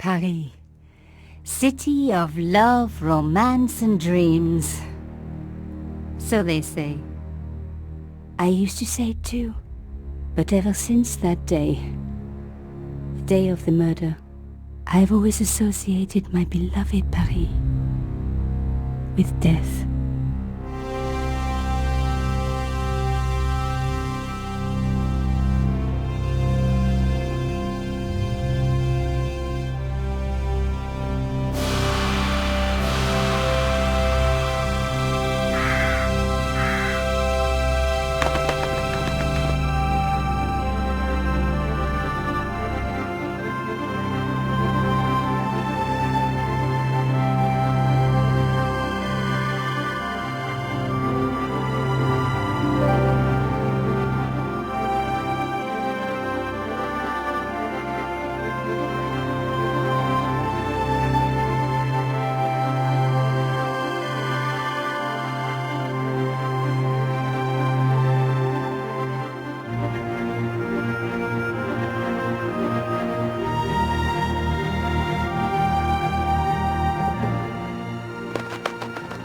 Paris. City of love, romance and dreams. So they say. I used to say it too. But ever since that day, the day of the murder, I've always associated my beloved Paris with death.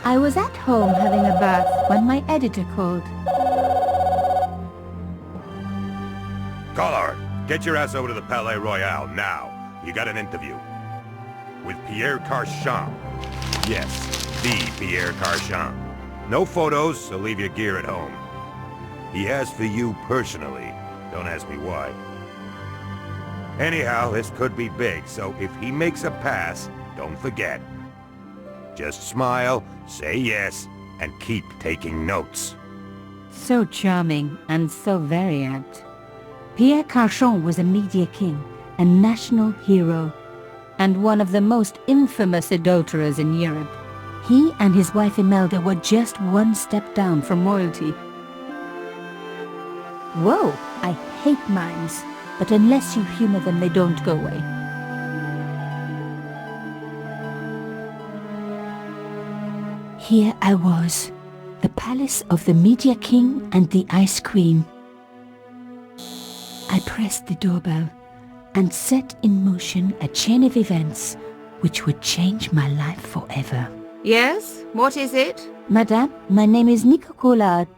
I was at home having a bath when my editor called. Collard, get your ass over to the Palais Royal now. You got an interview. With Pierre Carchon. Yes, the Pierre Carchon. No photos, so leave your gear at home. He asked for you personally. Don't ask me why. Anyhow, this could be big, so if he makes a pass, don't forget. Just smile, say yes, and keep taking notes. So charming and so very apt. Pierre Carchon was a media king, a national hero, and one of the most infamous adulterers in Europe. He and his wife Imelda were just one step down from royalty. Whoa, I hate mimes, but unless you humor them, they don't go away. Here I was, the palace of the Media King and the Ice Queen. I pressed the doorbell and set in motion a chain of events which would change my life forever. Yes? What is it? Madame, my name is Nico Collard.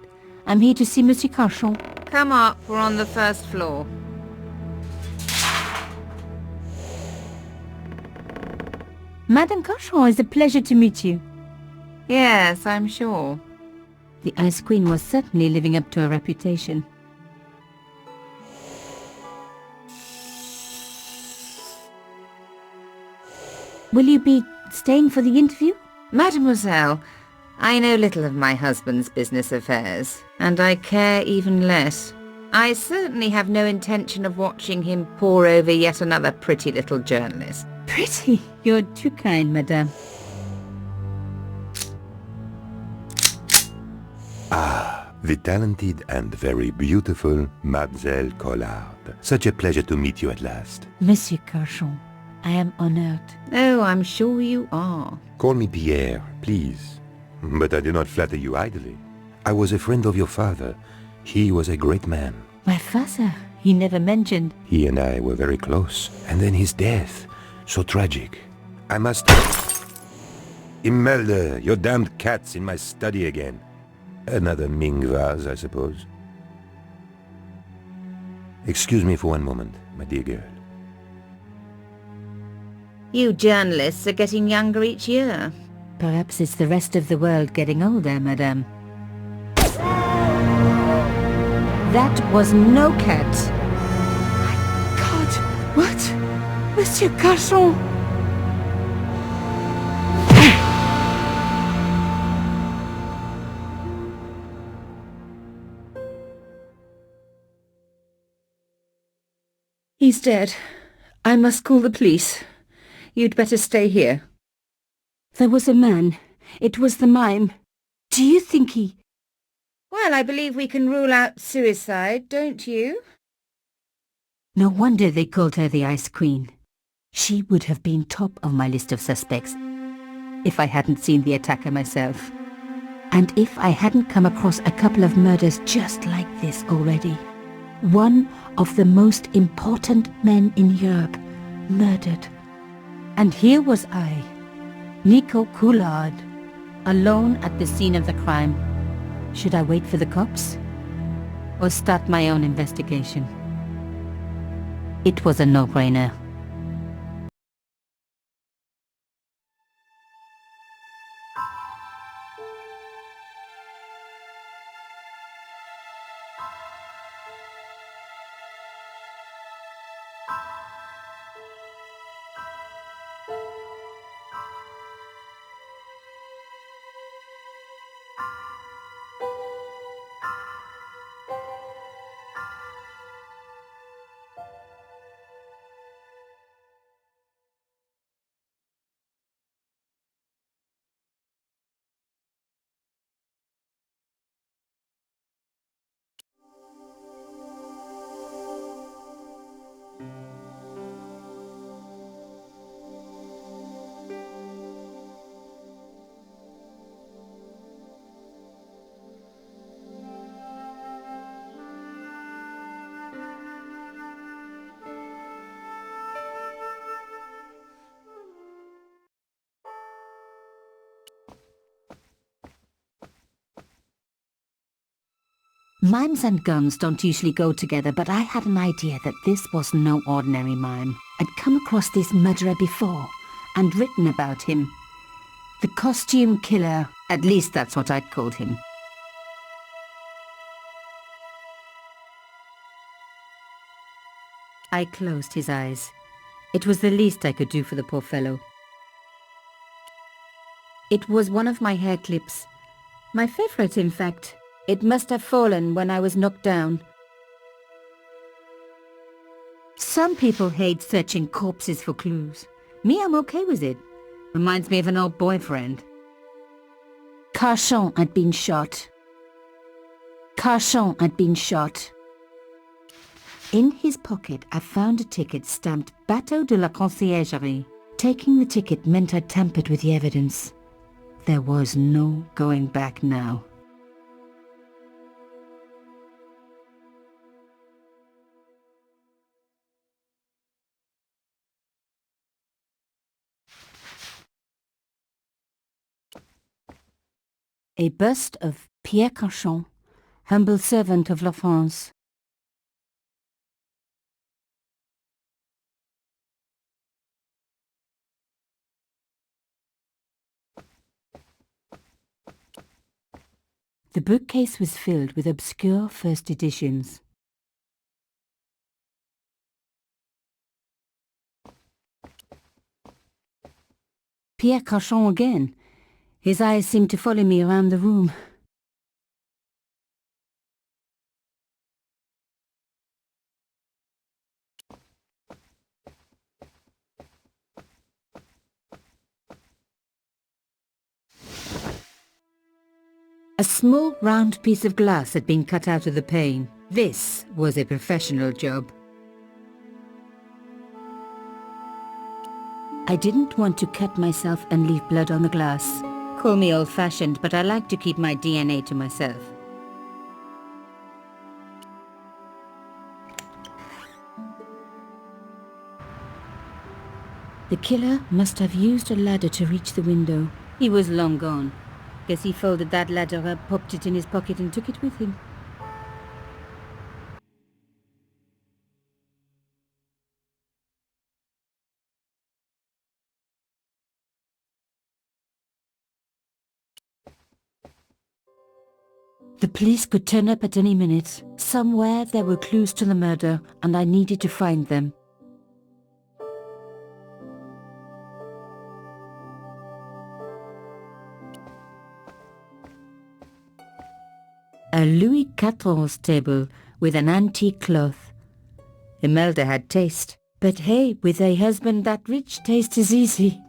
I'm here to see Monsieur Carchon. Come up, we're on the first floor. Madame Carchon, it's a pleasure to meet you. Yes, I'm sure. The Ice Queen was certainly living up to her reputation. Will you be staying for the interview? Mademoiselle, I know little of my husband's business affairs, and I care even less. I certainly have no intention of watching him pore over yet another pretty little journalist. Pretty? You're too kind, madame. Ah, the talented and very beautiful Mademoiselle Collard. Such a pleasure to meet you at last. Monsieur Carchon, I am honored. Oh, I'm sure you are. Call me Pierre, please. But I do not flatter you idly. I was a friend of your father. He was a great man. My father, he never mentioned. He and I were very close. And then his death. So tragic. I must... Imelda, your damned cat's in my study again. Another Ming vase, I suppose. Excuse me for one moment, my dear girl. You journalists are getting younger each year. Perhaps it's the rest of the world getting older, madame. That was no cat. My God! What? Monsieur Carchon! He's dead. I must call the police. You'd better stay here. There was a man. It was the mime. Do you think he... Well, I believe we can rule out suicide, don't you? No wonder they called her the Ice Queen. She would have been top of my list of suspects if I hadn't seen the attacker myself. And if I hadn't come across a couple of murders just like this already. One of the most important men in Europe murdered And here was I, Nico Coulard, alone at the scene of the crime. Should I wait for the cops? Or start my own investigation? It was a no-brainer. Mimes and guns don't usually go together, but I had an idea that this was no ordinary mime. I'd come across this murderer before, and written about him. The costume killer, at least that's what I'd called him. I closed his eyes. It was the least I could do for the poor fellow. It was one of my hair clips. My favorite, in fact. It must have fallen when I was knocked down. Some people hate searching corpses for clues. Me, I'm okay with it. Reminds me of an old boyfriend. Carchon had been shot. Carchon had been shot. In his pocket, I found a ticket stamped Bateau de la Conciergerie. Taking the ticket meant I tampered with the evidence. There was no going back now. A bust of Pierre Carchon, humble servant of La France. The bookcase was filled with obscure first editions. Pierre Carchon again. His eyes seemed to follow me around the room. A small round piece of glass had been cut out of the pane. This was a professional job. I didn't want to cut myself and leave blood on the glass. Call me old-fashioned, but I like to keep my DNA to myself. The killer must have used a ladder to reach the window. He was long gone. Guess he folded that ladder up, popped it in his pocket and took it with him. The police could turn up at any minute. Somewhere there were clues to the murder, and I needed to find them. A Louis XIV table with an antique cloth. Imelda had taste. But hey, with a husband that rich, taste is easy.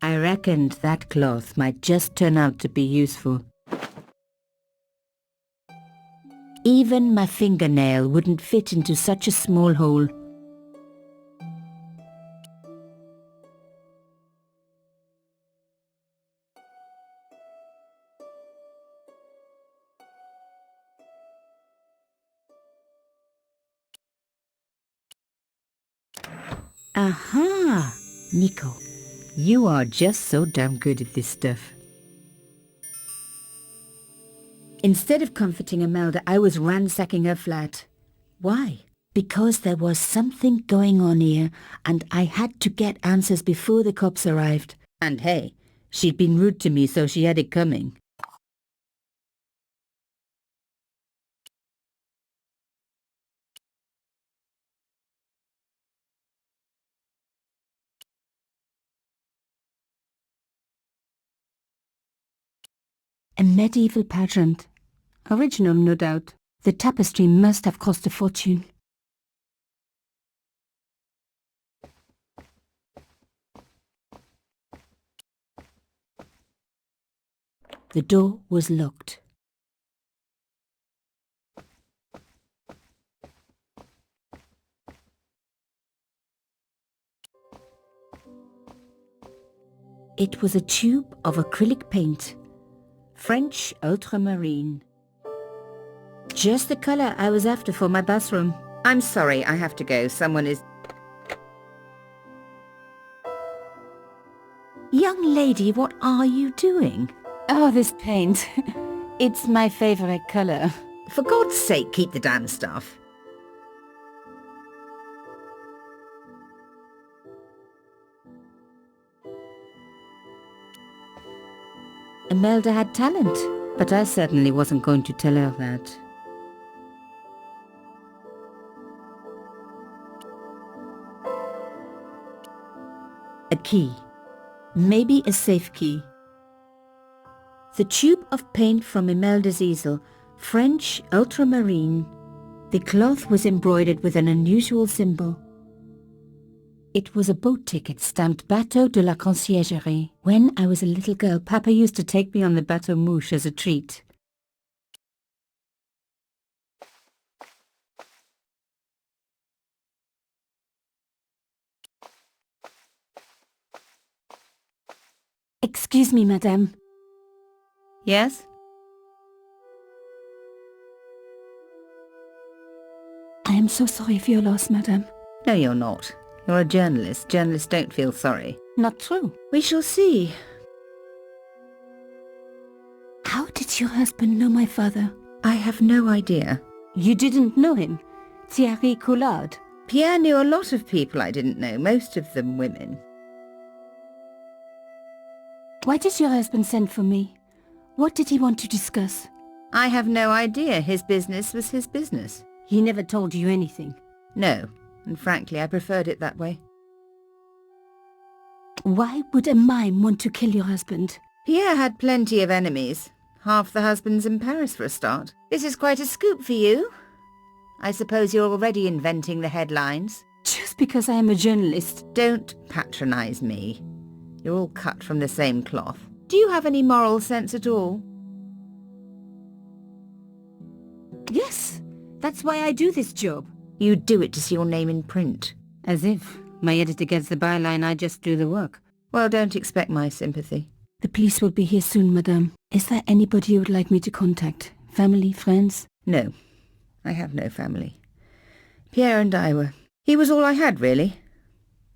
I reckoned that cloth might just turn out to be useful. Even my fingernail wouldn't fit into such a small hole. Aha! Nico, you are just so damn good at this stuff. Instead of comforting Imelda, I was ransacking her flat. Why? Because there was something going on here, and I had to get answers before the cops arrived. And hey, she'd been rude to me, so she had it coming. A medieval pageant. Original, no doubt. The tapestry must have cost a fortune. The door was locked. It was a tube of acrylic paint. French ultramarine. Just the colour I was after for my bathroom. I'm sorry, I have to go. Someone is... Young lady, what are you doing? Oh, this paint. It's my favourite colour. For God's sake, keep the damn stuff. Imelda had talent, but I certainly wasn't going to tell her that. A key. Maybe a safe key. The tube of paint from Imelda's easel, French ultramarine. The cloth was embroidered with an unusual symbol. It was a boat ticket stamped Bateau de la Conciergerie. When I was a little girl, Papa used to take me on the Bateau Mouche as a treat. Excuse me, madame. Yes? I am so sorry for your loss, madame. No, you're not. You're a journalist. Journalists don't feel sorry. Not true. We shall see. How did your husband know my father? I have no idea. You didn't know him? Thierry Coulard? Pierre knew a lot of people I didn't know, most of them women. Why did your husband send for me? What did he want to discuss? I have no idea. His business was his business. He never told you anything? No, and frankly I preferred it that way. Why would a mime want to kill your husband? Pierre had plenty of enemies. Half the husbands in Paris for a start. This is quite a scoop for you. I suppose you're already inventing the headlines. Just because I am a journalist. Don't patronize me. You're all cut from the same cloth. Do you have any moral sense at all? Yes, that's why I do this job. You do it to see your name in print. As if. My editor gets the byline, I just do the work. Well, don't expect my sympathy. The police will be here soon, madame. Is there anybody you would like me to contact? Family, friends? No, I have no family. Pierre and I were... He was all I had, really.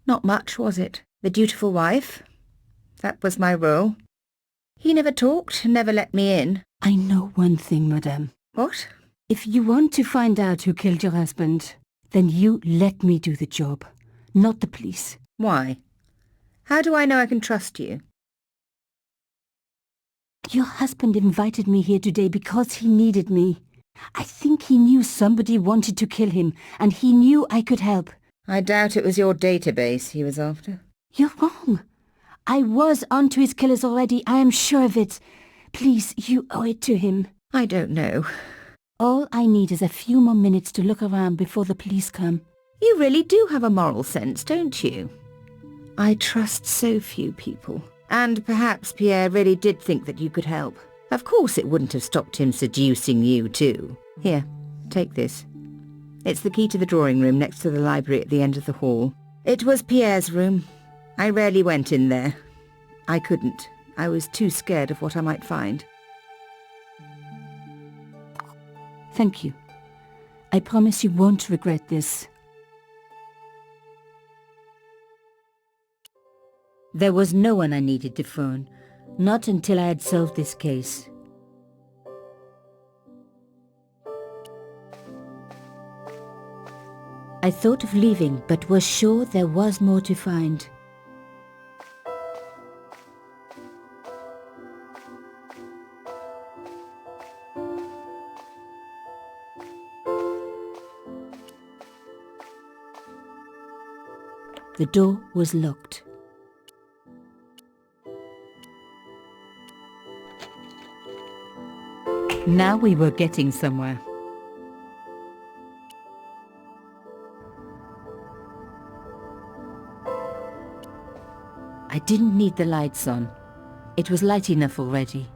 Not much, was it? The dutiful wife. That was my role. He never talked, never let me in. I know one thing, madame. What? If you want to find out who killed your husband, then you let me do the job, not the police. Why? How do I know I can trust you? Your husband invited me here today because he needed me. I think he knew somebody wanted to kill him, and he knew I could help. I doubt it was your database he was after. You're wrong. I was onto his killers already, I am sure of it. Please, you owe it to him. I don't know. All I need is a few more minutes to look around before the police come. You really do have a moral sense, don't you? I trust so few people. And perhaps Pierre really did think that you could help. Of course it wouldn't have stopped him seducing you too. Here, take this. It's the key to the drawing room next to the library at the end of the hall. It was Pierre's room. I rarely went in there. I couldn't. I was too scared of what I might find. Thank you. I promise you won't regret this. There was no one I needed to phone, not until I had solved this case. I thought of leaving, but was sure there was more to find. The door was locked. Now we were getting somewhere. I didn't need the lights on. It was light enough already.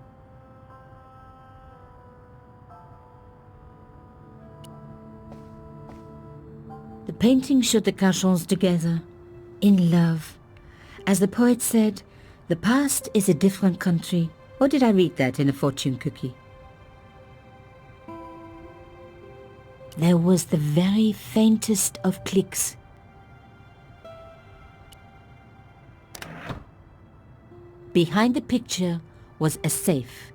The painting showed the Carchons together, in love. As the poet said, the past is a different country. Or did I read that in a fortune cookie? There was the very faintest of clicks. Behind the picture was a safe.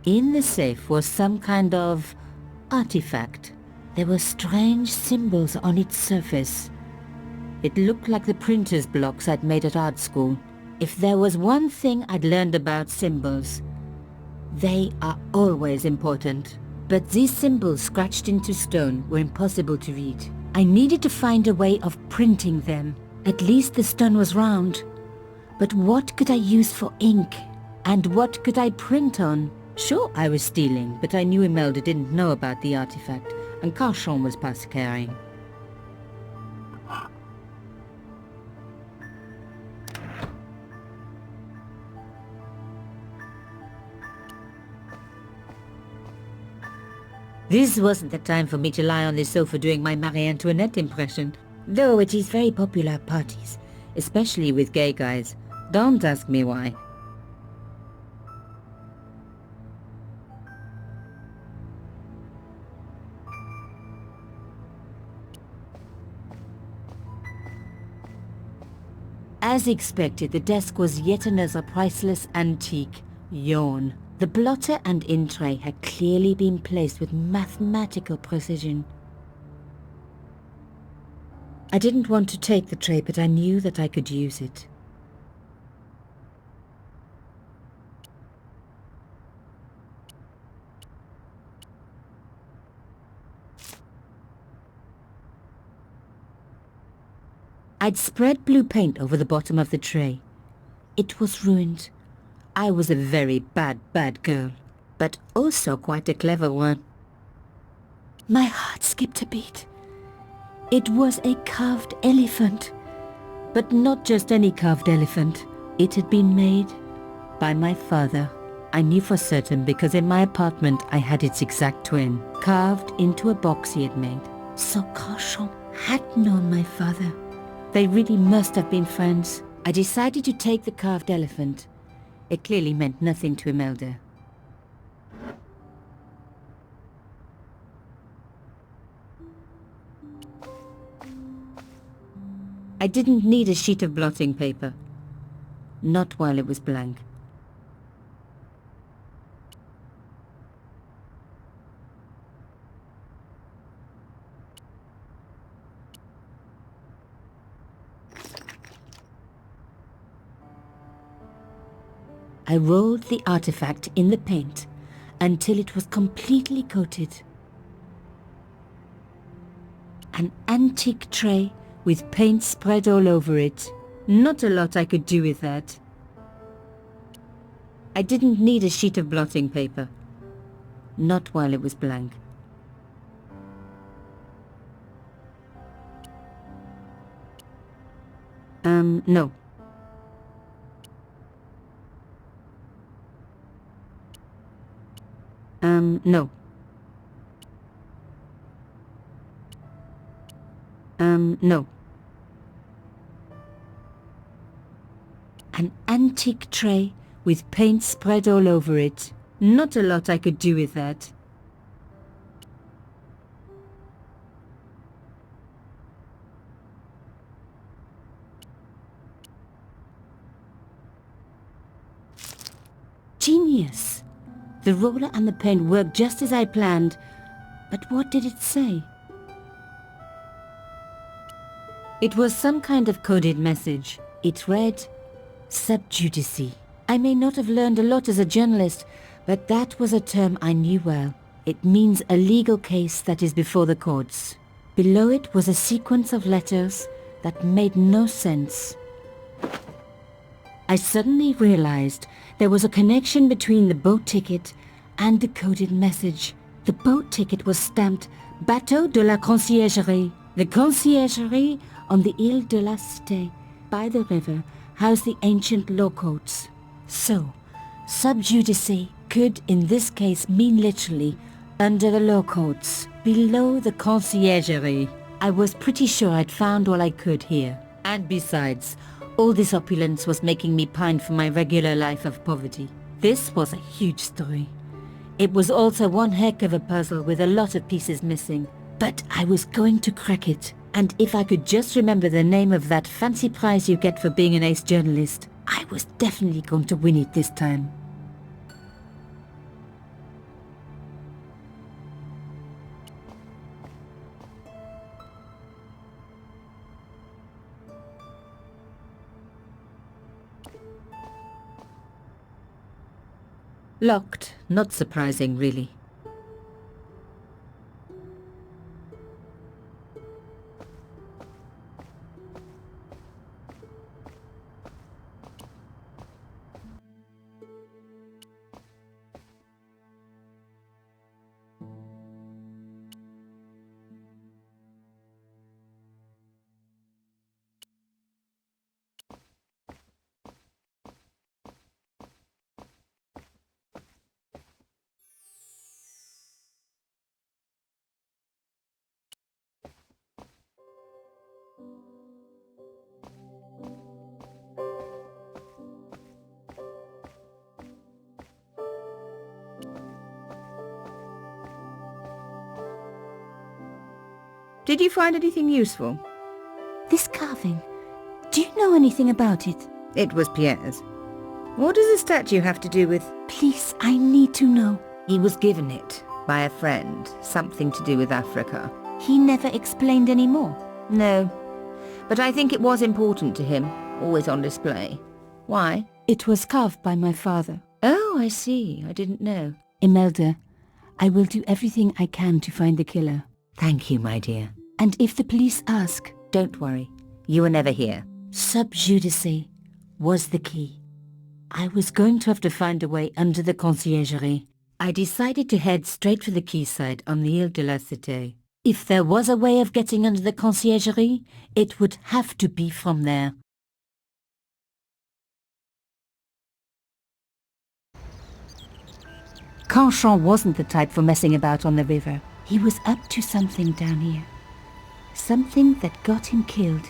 In the safe was some kind of artifact. There were strange symbols on its surface. It looked like the printer's blocks I'd made at art school. If there was one thing I'd learned about symbols, they are always important. But these symbols scratched into stone were impossible to read. I needed to find a way of printing them. At least the stone was round. But what could I use for ink? And what could I print on? Sure, I was stealing, but I knew Imelda didn't know about the artifact, and Carchon was past caring. This wasn't the time for me to lie on the sofa doing my Marie Antoinette impression, though it is very popular at parties, especially with gay guys. Don't ask me why. As expected, the desk was yet another priceless antique. Yawn. The blotter and in tray had clearly been placed with mathematical precision. I didn't want to take the tray, but I knew that I could use it. I'd spread blue paint over the bottom of the tray. It was ruined. I was a very bad girl, but also quite a clever one. My heart skipped a beat. It was a carved elephant, but not just any carved elephant. It had been made by my father. I knew for certain because in my apartment I had its exact twin, carved into a box he had made. So Carchon had known my father. They really must have been friends. I decided to take the carved elephant. It clearly meant nothing to Imelda. I didn't need a sheet of blotting paper. Not while it was blank. I rolled the artifact in the paint until it was completely coated. An antique tray with paint spread all over it. Not a lot I could do with that. I didn't need a sheet of blotting paper. Not while it was blank. No. No. No. An antique tray with paint spread all over it. Not a lot I could do with that. Genius! The roller and the paint worked just as I planned. But what did it say? It was some kind of coded message. It read, "Sub judice." I may not have learned a lot as a journalist, but that was a term I knew well. It means a legal case that is before the courts. Below it was a sequence of letters that made no sense. I suddenly realized there was a connection between the boat ticket and the coded message. The boat ticket was stamped Bateau de la Conciergerie. The Conciergerie on the Ile de la Cité, by the river, housed the ancient law courts. So, sub judice could in this case mean literally under the law courts, below the Conciergerie. I was pretty sure I'd found all I could here. And besides, all this opulence was making me pine for my regular life of poverty. This was a huge story. It was also one heck of a puzzle with a lot of pieces missing. But I was going to crack it. And if I could just remember the name of that fancy prize you get for being an ace journalist, I was definitely going to win it this time. Locked. Not surprising, really. Did you find anything useful? This carving, do you know anything about it? It was Pierre's. What does the statue have to do with... Please, I need to know. He was given it by a friend, something to do with Africa. He never explained any more. No, but I think it was important to him, always on display. Why? It was carved by my father. Oh, I see. I didn't know. Imelda, I will do everything I can to find the killer. Thank you, my dear. And if the police ask... Don't worry. You were never here. Sub judice was the key. I was going to have to find a way under the Conciergerie. I decided to head straight for the quayside on the Ile de la Cité. If there was a way of getting under the Conciergerie, it would have to be from there. Carchon wasn't the type for messing about on the river. He was up to something down here. Something that got him killed.